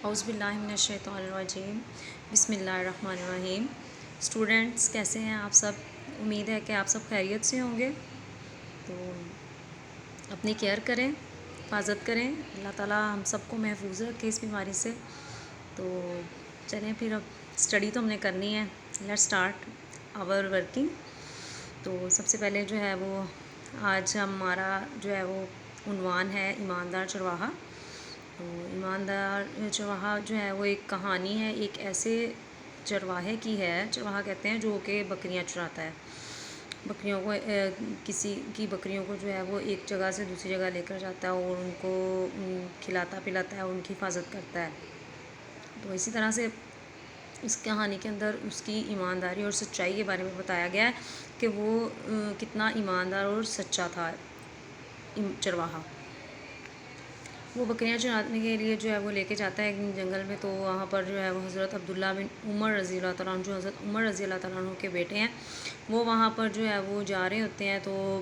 اعوذ باللہ من الشیطان الرجیم بسم اللہ الرحمن الرحیم۔ اسٹوڈنٹس کیسے ہیں آپ سب؟ امید ہے کہ آپ سب خیریت سے ہوں گے۔ تو اپنی کیئر کریں، حفاظت کریں، اللہ تعالیٰ ہم سب کو محفوظ رکھے اس بیماری سے۔ تو چلیں پھر اب اسٹڈی تو ہم نے کرنی ہے، لیٹ اسٹارٹ آور ورکنگ۔ تو سب سے پہلے جو ہے وہ آج ہمارا جو ہے وہ عنوان ہے ایماندار چرواہا۔ تو ایماندار چرواہا جو ہے وہ ایک کہانی ہے، ایک ایسے چرواہے کی ہے، چرواہا کہتے ہیں جو کہ بکریاں چراتا ہے۔ بکریوں کو کسی کی بکریوں کو جو ہے وہ ایک جگہ سے دوسری جگہ لے کر جاتا ہے اور ان کو کھلاتا پلاتا ہے اور ان کی حفاظت کرتا ہے۔ تو اسی طرح سے اس کہانی کے اندر اس کی ایمانداری اور سچائی کے بارے میں بتایا گیا ہے کہ وہ کتنا ایماندار اور سچا تھا چرواہا۔ وہ بکریاں چرانے کے لیے جو ہے وہ لے کے جاتا ہے ایک دن جنگل میں۔ تو وہاں پر جو ہے وہ حضرت عبداللہ بن عمر رضی اللہ تعالیٰ عنہ، جو حضرت عمر رضی اللہ تعالیٰ عنہ کے بیٹے ہیں، وہ وہاں پر جو ہے وہ جا رہے ہوتے ہیں۔ تو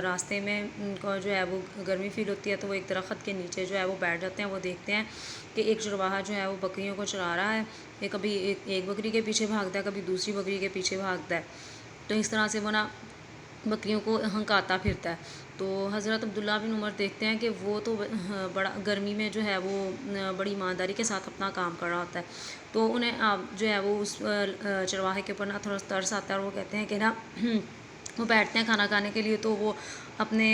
راستے میں ان کو جو ہے وہ گرمی فیل ہوتی ہے، تو وہ ایک درخت کے نیچے جو ہے وہ بیٹھ جاتے ہیں۔ وہ دیکھتے ہیں کہ ایک چرواہا جو ہے وہ بکریوں کو چرا رہا ہے، یہ کبھی ایک بکری کے پیچھے بھاگتا ہے، کبھی دوسری بکری کے پیچھے بھاگتا ہے۔ تو اس طرح سے وہ بکریوں کو ہنکاتا پھرتا ہے۔ تو حضرت عبداللہ بن عمر دیکھتے ہیں کہ وہ تو بڑا گرمی میں جو ہے وہ بڑی ایمانداری کے ساتھ اپنا کام کر رہا ہوتا ہے۔ تو انہیں جو ہے وہ اس چرواہے کے اوپر تھوڑا ترس آتا ہے اور وہ کہتے ہیں کہ وہ بیٹھتے ہیں کھانا کھانے کے لیے۔ تو وہ اپنے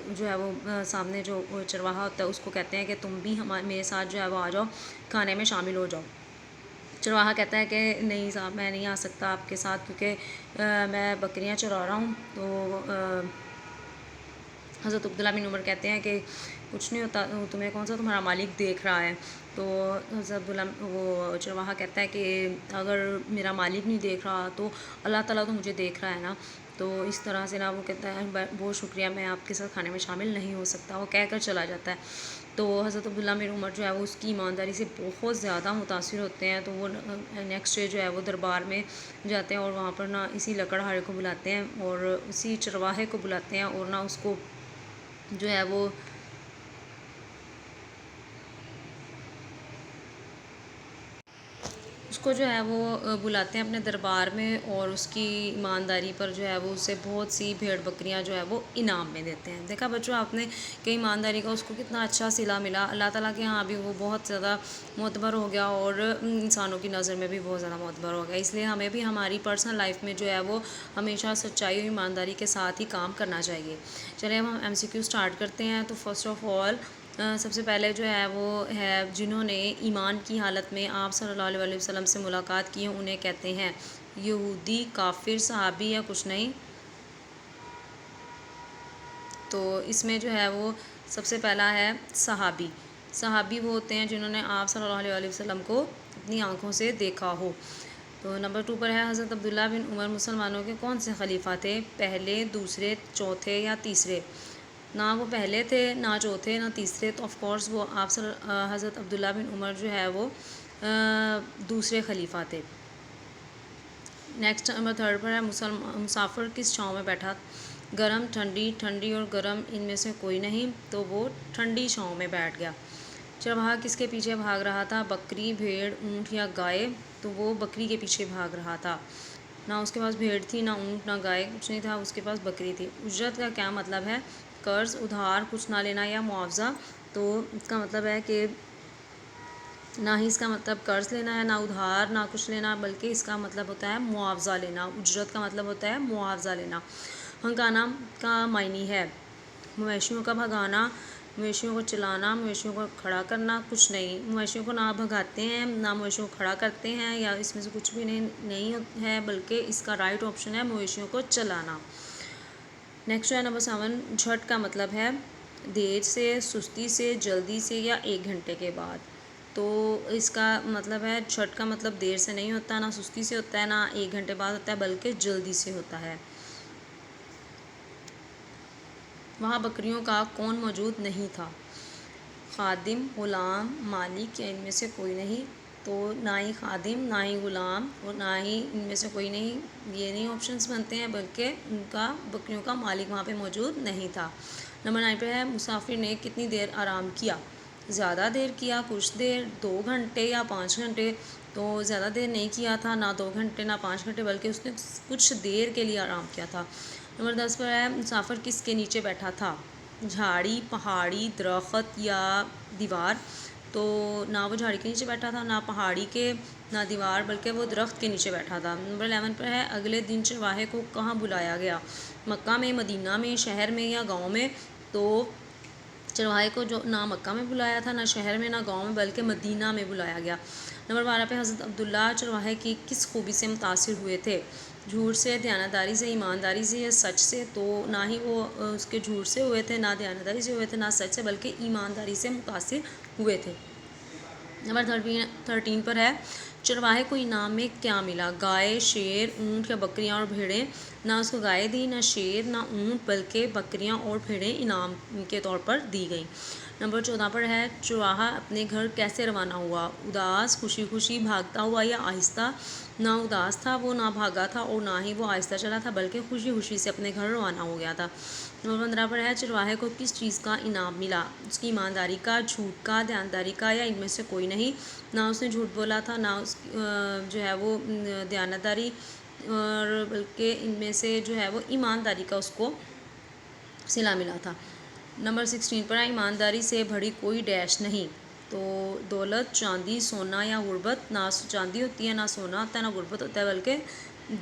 جو ہے وہ سامنے جو چرواہا ہوتا ہے اس کو کہتے ہیں کہ تم بھی میرے ساتھ جو ہے وہ آ جاؤ، کھانے میں شامل ہو جاؤ۔ چرواہا کہتا ہے کہ نہیں صاحب، میں نہیں آ سکتا آپ کے ساتھ، کیونکہ میں بکریاں چرا رہا ہوں۔ تو حضرت عبداللہ بن عمر کہتے ہیں کہ کچھ نہیں ہوتا، تمہیں کون سا تمہارا مالک دیکھ رہا ہے۔ تو حضرت وہ چرواہا کہتا ہے کہ اگر میرا مالک نہیں دیکھ رہا تو اللہ تعالیٰ تو مجھے دیکھ رہا ہے نا۔ تو اس طرح سے وہ کہتا ہے بہت شکریہ، میں آپ کے ساتھ کھانے میں شامل نہیں ہو سکتا، وہ کہہ کر چلا جاتا ہے۔ تو حضرت عبداللہ بن عمر جو ہے وہ اس کی ایمانداری سے بہت زیادہ متاثر ہوتے ہیں۔ تو وہ نیکسٹ ڈے جو ہے وہ دربار میں جاتے ہیں اور وہاں پر اسی لکڑہارے کو بلاتے ہیں اور اسی چرواہے کو بلاتے ہیں اور اس کو جو ہے وہ اس کو جو ہے وہ بلاتے ہیں اپنے دربار میں اور اس کی ایمانداری پر جو ہے وہ اسے بہت سی بھیڑ بکریاں جو ہے وہ انعام میں دیتے ہیں۔ دیکھا بچوں آپ نے کہ ایمانداری کا اس کو کتنا اچھا صلہ ملا، اللہ تعالیٰ کے ہاں بھی وہ بہت زیادہ معتبر ہو گیا اور انسانوں کی نظر میں بھی بہت زیادہ معتبر ہو گیا۔ اس لیے ہمیں بھی ہماری پرسنل لائف میں جو ہے وہ ہمیشہ سچائی اور ایمانداری کے ساتھ ہی کام کرنا چاہیے۔ چلیں اب ہم MCQ سٹارٹ کرتے ہیں۔ تو فرسٹ آف آل سب سے پہلے جو ہے وہ ہے جنہوں نے ایمان کی حالت میں آپ صلی اللہ علیہ وسلم سے ملاقات کی ہے انہیں کہتے ہیں یہودی، کافر، صحابی یا کچھ نہیں۔ تو اس میں جو ہے وہ سب سے پہلا ہے صحابی۔ صحابی وہ ہوتے ہیں جنہوں نے آپ صلی اللہ علیہ وسلم کو اپنی آنکھوں سے دیکھا ہو۔ تو نمبر 2 پر ہے حضرت عبداللہ بن عمر مسلمانوں کے کون سے خلیفہ تھے؟ پہلے، دوسرے، چوتھے یا تیسرے؟ نہ وہ پہلے تھے، نہ چوتھے، نہ تیسرے۔ تو آف کورس وہ حضرت عبداللہ بن عمر جو ہے وہ دوسرے خلیفہ تھے۔ نیکسٹ نمبر 3 پر ہے مسافر کس چھاؤں میں بیٹھا؟ گرم، ٹھنڈی، ٹھنڈی اور گرم ان میں سے کوئی نہیں، تو وہ ٹھنڈی چھاؤں میں بیٹھ گیا۔ چرواہا کس کے پیچھے بھاگ رہا تھا؟ بکری، بھیڑ، اونٹ یا گائے؟ تو وہ بکری کے پیچھے بھاگ رہا تھا۔ نہ اس کے پاس بھیڑ تھی، نہ اونٹ، نہ گائے، کچھ نہیں تھا، اس کے پاس بکری تھی۔ اجرت کا کیا مطلب ہے؟ قرض، ادھار، کچھ نہ لینا یا معاوضہ؟ تو اس کا مطلب ہے کہ نہ ہی اس کا مطلب قرض لینا ہے، نہ ادھار، نہ کچھ لینا، بلکہ اس کا مطلب ہوتا ہے معاوضہ لینا۔ اجرت کا مطلب ہوتا ہے معاوضہ لینا۔ ہنکانا کا معنی ہے مویشیوں کا بھگانا، مویشیوں کو چلانا، مویشیوں کو کھڑا کرنا، کچھ نہیں۔ مویشیوں کو نہ بھگاتے ہیں، نہ مویشیوں کو کھڑا کرتے ہیں، یا اس میں سے کچھ بھی نہیں ہے، بلکہ اس کا رائٹ آپشن ہے مویشیوں کو چلانا۔ نیکسٹ ہے نمبر 7، جھٹ کا مطلب ہے دیر سے، سستی سے، جلدی سے یا 1 گھنٹے کے بعد۔ تو اس کا مطلب ہے جھٹ کا مطلب دیر سے نہیں ہوتا، نہ سستی سے ہوتا ہے، نہ 1 گھنٹے بعد ہوتا ہے، بلکہ جلدی سے ہوتا ہے۔ وہاں بکریوں کا کون موجود نہیں تھا؟ خادم، غلام، مالک یا ان میں سے کوئی نہیں؟ تو نہ ہی خادم، نہ ہی غلام اور نہ ہی ان میں سے کوئی نہیں، یہ نہیں آپشنس بنتے ہیں، بلکہ بکریوں کا مالک وہاں پہ موجود نہیں تھا۔ نمبر 9 پہ ہے مسافر نے کتنی دیر آرام کیا؟ زیادہ دیر کیا، کچھ دیر، 2 گھنٹے یا 5 گھنٹے. تو زیادہ دیر نہیں کیا تھا، نہ 2 گھنٹے نہ 5 گھنٹے، بلکہ اس نے کچھ دیر کے لیے آرام کیا تھا. نمبر 10 پر ہے مسافر کس کے نیچے بیٹھا تھا؟ جھاڑی، پہاڑی، درخت یا دیوار. تو نہ وہ جھاڑی کے نیچے بیٹھا تھا، نہ پہاڑی کے، نہ دیوار، بلکہ وہ درخت کے نیچے بیٹھا تھا. نمبر 11 پر ہے اگلے دن چرواہے کو کہاں بلایا گیا؟ مکہ میں، مدینہ میں، شہر میں یا گاؤں میں؟ تو چرواہے کو جو نہ مکہ میں بلایا تھا، نہ شہر میں، نہ گاؤں میں، بلکہ مدینہ میں بلایا گیا. نمبر 12 پہ حضرت عبداللہ چرواہے کی کس خوبی سے متاثر ہوئے تھے؟ جھوٹ سے، دیانتداری سے، ایمانداری سے یا سچ سے؟ تو نہ ہی وہ اس کے جھوٹ سے ہوئے تھے، نہ دیانتداری سے ہوئے تھے، نہ سچ سے، بلکہ ایمانداری سے متاثر ہوئے تھے. نمبر 13 پر ہے چرواہے کو انعام میں کیا ملا؟ گائے، شیر، اونٹ یا بکریاں اور بھیڑیں؟ نہ اس کو گائے دی، نہ شیر، نہ اونٹ، بلکہ بکریاں اور بھیڑیں انعام کے طور پر دی گئیں. نمبر 14 پر ہے چرواہا اپنے گھر کیسے روانہ ہوا؟ اداس، خوشی خوشی، بھاگتا ہوا یا آہستہ؟ نہ اداس تھا وہ، نہ بھاگا تھا، اور نہ ہی وہ آہستہ چلا تھا، بلکہ خوشی خوشی سے اپنے گھر روانہ ہو گیا تھا. نمبر 15 پر ہے چرواہے کو کس چیز کا انعام ملا؟ اس کی ایمانداری کا، جھوٹ کا، دیانتداری کا، یا ان میں سے کوئی نہیں؟ نہ اس نے جھوٹ بولا تھا، نہ اس جو ہے وہ دیانتداری، اور بلکہ ان میں سے جو ہے وہ ایمانداری کا اس کو صلہ ملا تھا. نمبر 16 پر ہے ایمانداری سے بڑی کوئی ڈیش نہیں. تو دولت، چاندی، سونا یا غربت؟ نہ چاندی ہوتی ہے، نہ سونا ہوتا ہے، نہ غربت ہوتا ہے، بلکہ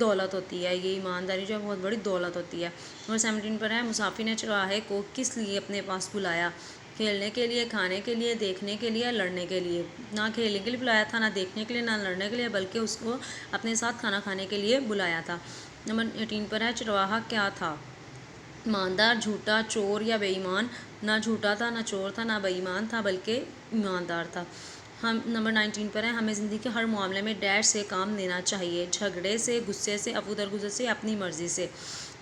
دولت ہوتی ہے. یہ ایمانداری جو ہے بہت بڑی دولت ہوتی ہے. نمبر 17 پر ہے مسافر نے چرواہے کو کس لیے اپنے پاس بلایا؟ کھیلنے کے لیے، کھانے کے لیے، دیکھنے کے لیے، لڑنے کے لیے؟ نہ کھیلنے کے لیے بلایا تھا، نہ دیکھنے کے لیے، نہ لڑنے کے لیے، بلکہ اس کو اپنے ساتھ کھانا کھانے کے لیے بلایا تھا. نمبر 18 پر ہے چرواہا کیا تھا؟ ایماندار، جھوٹا، چور یا بے ایمان؟ نہ جھوٹا تھا، نہ چور تھا، نہ بے ایمان تھا، بلکہ ایماندار تھا. نمبر 19 پر ہے ہمیں زندگی کے ہر معاملے میں ڈیش سے کام لینا چاہیے. جھگڑے سے، غصے سے، عفو درگزر سے، اپنی مرضی سے؟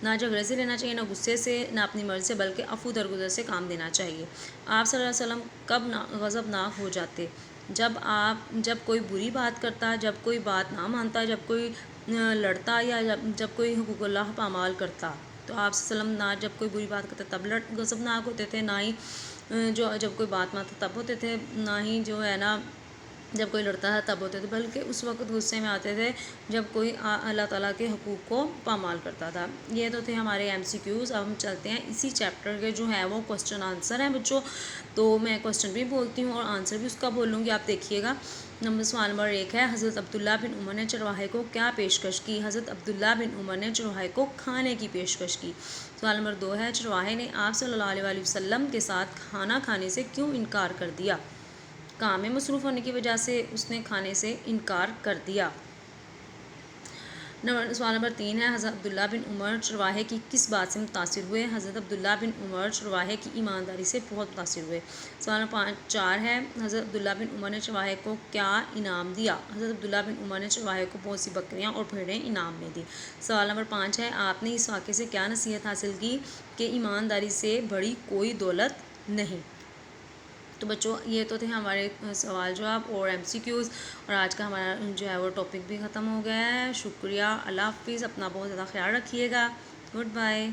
نہ جھگڑے سے لینا چاہیے، نہ غصے سے، نہ اپنی مرضی سے، بلکہ عفو درگزر سے کام لینا چاہیے. آپ صلی اللہ علیہ وسلم کب غضبناک ہو جاتے؟ جب کوئی بری بات کرتا، جب کوئی بات نہ مانتا، جب کوئی لڑتا، یا جب کوئی حقوق اللہ پامال کرتا. تو آپ صلی اللہ علیہ وسلم نہ جب کوئی بری بات کرتے تب غضبناک ہوتے تھے، نہ ہی جب کوئی بات مانتا تب ہوتے تھے، نہ ہی جو ہے نا جب کوئی لڑتا تھا تب ہوتے تھے، بلکہ اس وقت غصے میں آتے تھے جب کوئی اللہ تعالیٰ کے حقوق کو پامال کرتا تھا. یہ تو تھے ہمارے MCQs. اب ہم چلتے ہیں اسی چیپٹر کے جو ہے وہ کوسچن آنسر ہیں بچوں. تو میں کوسچن بھی بولتی ہوں اور آنسر بھی اس کا بولوں گی، آپ دیکھیے گا. سوال نمبر 1 ہے حضرت عبداللہ بن عمر نے چرواہے کو کیا پیشکش کی؟ حضرت عبداللہ بن عمر نے چرواہے کو کھانے کی پیشکش کی. سوال نمبر 2 ہے چرواہے نے آپ صلی اللہ علیہ وسلم کے ساتھ کھانا کھانے سے کیوں انکار کر دیا؟ کام میں مصروف ہونے کی وجہ سے اس نے کھانے سے انکار کر دیا. سوال نمبر 3 ہے حضرت عبداللہ بن عمر چرواہے کی کس بات سے متاثر ہوئے؟ حضرت عبداللہ بن عمر چرواہے کی ایمانداری سے بہت متاثر ہوئے. سوال نمبر 4 ہے حضرت عبداللہ بن عمر نے چرواہے کو کیا انعام دیا؟ حضرت عبداللہ بن عمر نے چرواہے کو بہت سی بکریاں اور بھیڑیں انعام میں دی. سوال نمبر 5 ہے آپ نے اس واقعے سے کیا نصیحت حاصل کی کہ ایمانداری سے بڑی کوئی دولت نہیں؟ تو بچوں یہ تو تھے ہمارے سوال جواب اور MCQs، اور آج کا ہمارا جو ہے وہ ٹاپک بھی ختم ہو گیا ہے. شکریہ، اللہ حافظ. اپنا بہت زیادہ خیال رکھیے گا. Good bye.